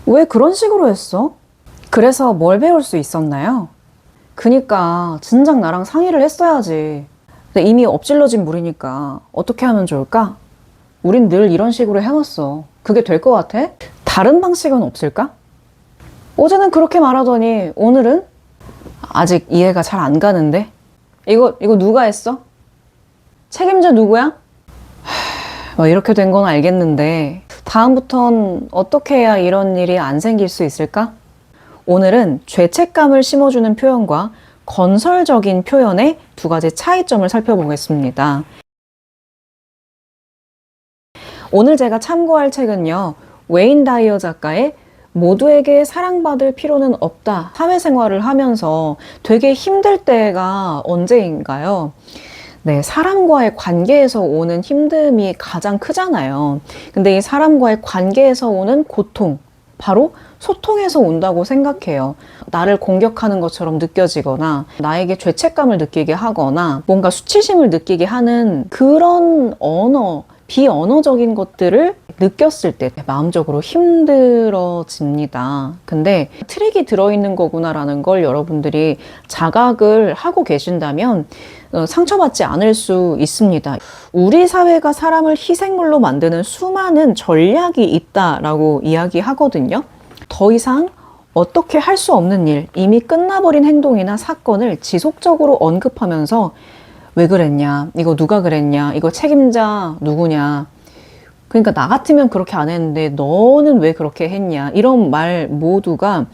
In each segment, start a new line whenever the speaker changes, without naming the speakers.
왜 그런 식으로 했어? 그래서 뭘 배울 수 있었나요? 그니까 진작 나랑 상의를 했어야지. 근데 이미 엎질러진 물이니까 어떻게 하면 좋을까? 우린 늘 이런 식으로 해왔어. 그게 될 것 같아? 다른 방식은 없을까? 어제는 그렇게 말하더니 오늘은? 아직 이해가 잘 안 가는데? 이거 누가 했어? 책임자 누구야? 뭐 이렇게 된 건 알겠는데 다음부턴 어떻게 해야 이런 일이 안 생길 수 있을까? 오늘은 죄책감을 심어주는 표현과 건설적인 표현의 두 가지 차이점을 살펴보겠습니다. 오늘 제가 참고할 책은요, 웨인 다이어 작가의 모두에게 사랑받을 필요는 없다. 사회생활을 하면서 되게 힘들 때가 언제인가요? 네, 사람과의 관계에서 오는 힘듦이 가장 크잖아요. 근데 이 사람과의 관계에서 오는 고통, 바로 소통에서 온다고 생각해요. 나를 공격하는 것처럼 느껴지거나 나에게 죄책감을 느끼게 하거나 뭔가 수치심을 느끼게 하는 그런 언어, 비언어적인 것들을 느꼈을 때 마음적으로 힘들어집니다. 근데 트릭이 들어있는 거구나라는 걸 여러분들이 자각을 하고 계신다면 상처받지 않을 수 있습니다. 우리 사회가 사람을 희생물로 만드는 수많은 전략이 있다라고 이야기하거든요. 더 이상 어떻게 할 수 없는 일, 이미 끝나버린 행동이나 사건을 지속적으로 언급하면서 왜 그랬냐, 이거 누가 그랬냐, 이거 책임자 누구냐, 그러니까 나 같으면 그렇게 안 했는데 너는 왜 그렇게 했냐, 이런 말 모두가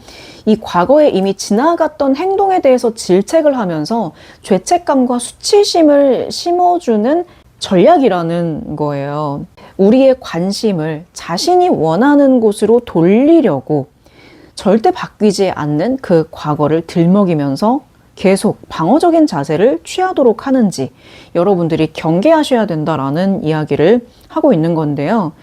이 과거에 이미 지나갔던 행동에 대해서 질책을 하면서 죄책감과 수치심을 심어주는 전략이라는 거예요. 우리의 관심을 자신이 원하는 곳으로 돌리려고 절대 바뀌지 않는 그 과거를 들먹이면서 계속 방어적인 자세를 취하도록 하는지 여러분들이 경계하셔야 된다라는 이야기를 하고 있는 건데요.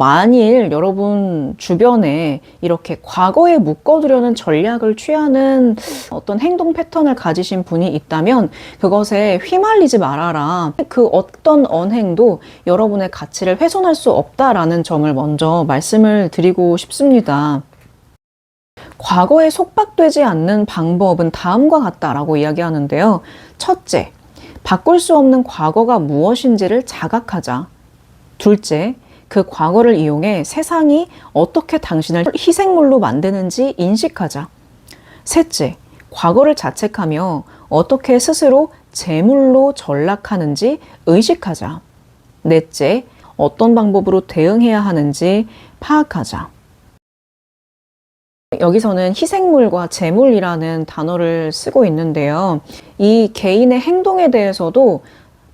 만일 여러분 주변에 이렇게 과거에 묶어두려는 전략을 취하는 어떤 행동 패턴을 가지신 분이 있다면 그것에 휘말리지 말아라. 그 어떤 언행도 여러분의 가치를 훼손할 수 없다라는 점을 먼저 말씀을 드리고 싶습니다. 과거에 속박되지 않는 방법은 다음과 같다라고 이야기하는데요. 첫째, 바꿀 수 없는 과거가 무엇인지를 자각하자. 둘째, 그 과거를 이용해 세상이 어떻게 당신을 희생물로 만드는지 인식하자. 셋째, 과거를 자책하며 어떻게 스스로 재물로 전락하는지 의식하자. 넷째, 어떤 방법으로 대응해야 하는지 파악하자. 여기서는 희생물과 재물이라는 단어를 쓰고 있는데요. 이 개인의 행동에 대해서도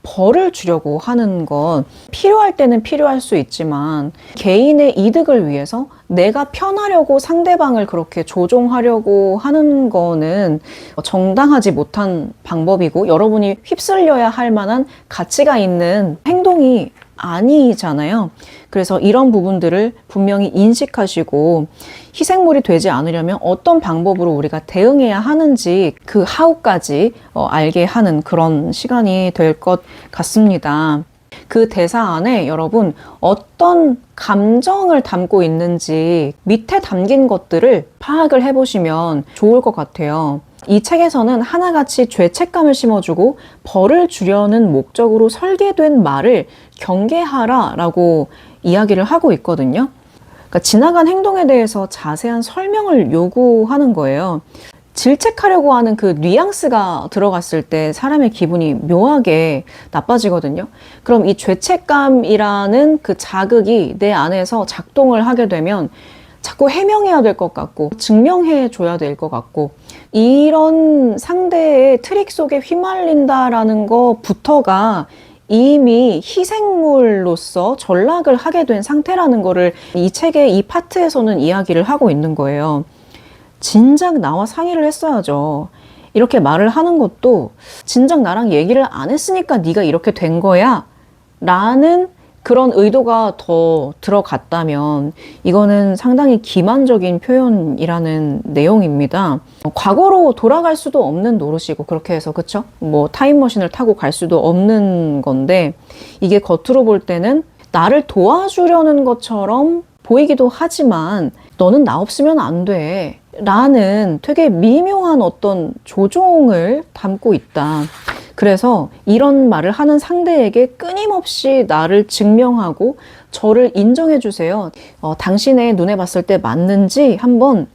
벌을 주려고 하는 건 필요할 때는 필요할 수 있지만 개인의 이득을 위해서 내가 편하려고 상대방을 그렇게 조종하려고 하는 거는 정당하지 못한 방법이고 여러분이 휩쓸려야 할 만한 가치가 있는 행동이 아니잖아요. 그래서 이런 부분들을 분명히 인식하시고 희생물이 되지 않으려면 어떤 방법으로 우리가 대응해야 하는지 그 하우까지 알게 하는 그런 시간이 될 것 같습니다. 그 대사 안에 여러분 어떤 감정을 담고 있는지 밑에 담긴 것들을 파악을 해보시면 좋을 것 같아요. 이 책에서는 하나같이 죄책감을 심어주고 벌을 주려는 목적으로 설계된 말을 경계하라 라고 이야기를 하고 있거든요. 그러니까 지나간 행동에 대해서 자세한 설명을 요구하는 거예요. 질책하려고 하는 그 뉘앙스가 들어갔을 때 사람의 기분이 묘하게 나빠지거든요. 그럼 이 죄책감이라는 그 자극이 내 안에서 작동을 하게 되면 자꾸 해명해야 될 것 같고 증명해 줘야 될 것 같고 이런 상대의 트릭 속에 휘말린다라는 것부터가 이미 희생물로서 전락을 하게 된 상태라는 거를 이 책의 이 파트에서는 이야기를 하고 있는 거예요. 진작 나와 상의를 했어야죠. 이렇게 말을 하는 것도 진작 나랑 얘기를 안 했으니까 네가 이렇게 된 거야 라는 그런 의도가 더 들어갔다면 이거는 상당히 기만적인 표현이라는 내용입니다. 과거로 돌아갈 수도 없는 노릇이고 그렇게 해서 그쵸? 뭐 타임머신을 타고 갈 수도 없는 건데 이게 겉으로 볼 때는 나를 도와주려는 것처럼 보이기도 하지만 너는 나 없으면 안 돼. 라는 되게 미묘한 어떤 조종을 담고 있다. 그래서 이런 말을 하는 상대에게 끊임없이 나를 증명하고 저를 인정해 주세요. 당신의 눈에 봤을 때 맞는지 한번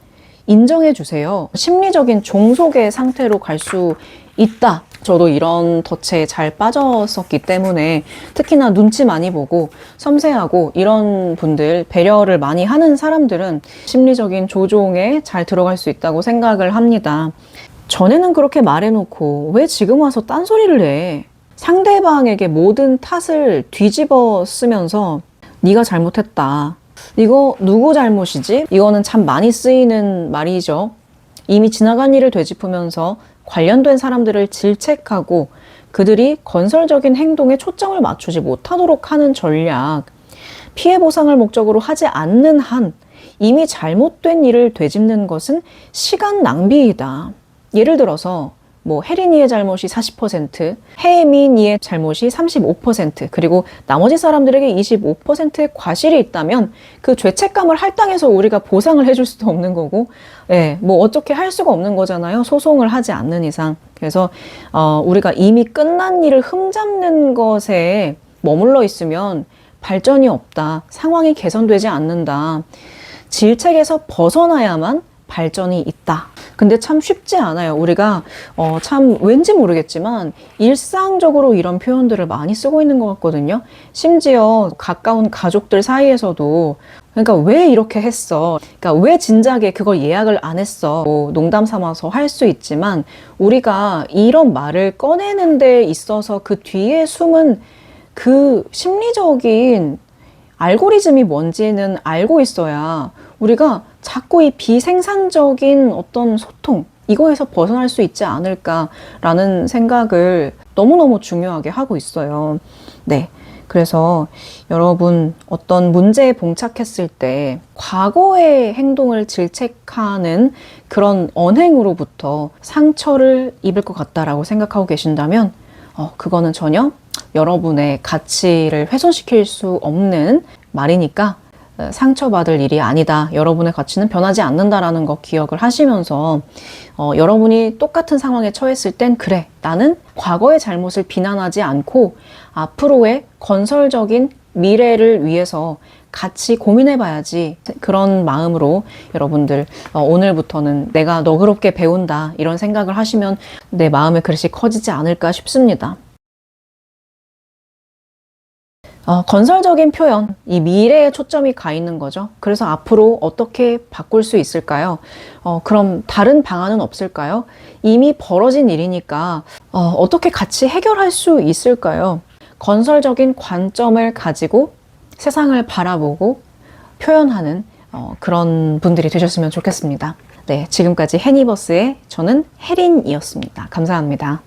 인정해 주세요. 심리적인 종속의 상태로 갈 수 있다. 저도 이런 덫에 잘 빠졌었기 때문에 특히나 눈치 많이 보고 섬세하고 이런 분들, 배려를 많이 하는 사람들은 심리적인 조종에 잘 들어갈 수 있다고 생각을 합니다. 전에는 그렇게 말해놓고 왜 지금 와서 딴소리를 해? 상대방에게 모든 탓을 뒤집어 쓰면서 네가 잘못했다. 이거 누구 잘못이지? 이거는 참 많이 쓰이는 말이죠. 이미 지나간 일을 되짚으면서 관련된 사람들을 질책하고 그들이 건설적인 행동에 초점을 맞추지 못하도록 하는 전략. 피해 보상을 목적으로 하지 않는 한 이미 잘못된 일을 되짚는 것은 시간 낭비이다. 예를 들어서 혜린이의 잘못이 40%, 혜민이의 잘못이 35%, 그리고 나머지 사람들에게 25%의 과실이 있다면 그 죄책감을 할당해서 우리가 보상을 해줄 수도 없는 거고, 어떻게 할 수가 없는 거잖아요. 소송을 하지 않는 이상. 그래서 우리가 이미 끝난 일을 흠잡는 것에 머물러 있으면 발전이 없다. 상황이 개선되지 않는다. 질책에서 벗어나야만 발전이 있다. 근데 참 쉽지 않아요. 우리가 참 왠지 모르겠지만 일상적으로 이런 표현들을 많이 쓰고 있는 것 같거든요. 심지어 가까운 가족들 사이에서도 그러니까 왜 이렇게 했어? 그러니까 왜 진작에 그걸 예약을 안 했어? 농담 삼아서 할 수 있지만 우리가 이런 말을 꺼내는 데 있어서 그 뒤에 숨은 그 심리적인 알고리즘이 뭔지는 알고 있어야 우리가 자꾸 이 비생산적인 어떤 소통, 이거에서 벗어날 수 있지 않을까라는 생각을 너무너무 중요하게 하고 있어요. 네. 그래서 여러분 어떤 문제에 봉착했을 때 과거의 행동을 질책하는 그런 언행으로부터 상처를 입을 것 같다라고 생각하고 계신다면 그거는 전혀 여러분의 가치를 훼손시킬 수 없는 말이니까 상처받을 일이 아니다. 여러분의 가치는 변하지 않는다라는 거 기억을 하시면서 여러분이 똑같은 상황에 처했을 땐 그래, 나는 과거의 잘못을 비난하지 않고 앞으로의 건설적인 미래를 위해서 같이 고민해봐야지. 그런 마음으로 여러분들 오늘부터는 내가 너그럽게 배운다 이런 생각을 하시면 내 마음의 그릇이 커지지 않을까 싶습니다. 건설적인 표현, 이 미래에 초점이 가 있는 거죠. 그래서 앞으로 어떻게 바꿀 수 있을까요? 그럼 다른 방안은 없을까요? 이미 벌어진 일이니까 어떻게 같이 해결할 수 있을까요? 건설적인 관점을 가지고 세상을 바라보고 표현하는 그런 분들이 되셨으면 좋겠습니다. 네, 지금까지 해니버스의 저는 혜린이었습니다. 감사합니다.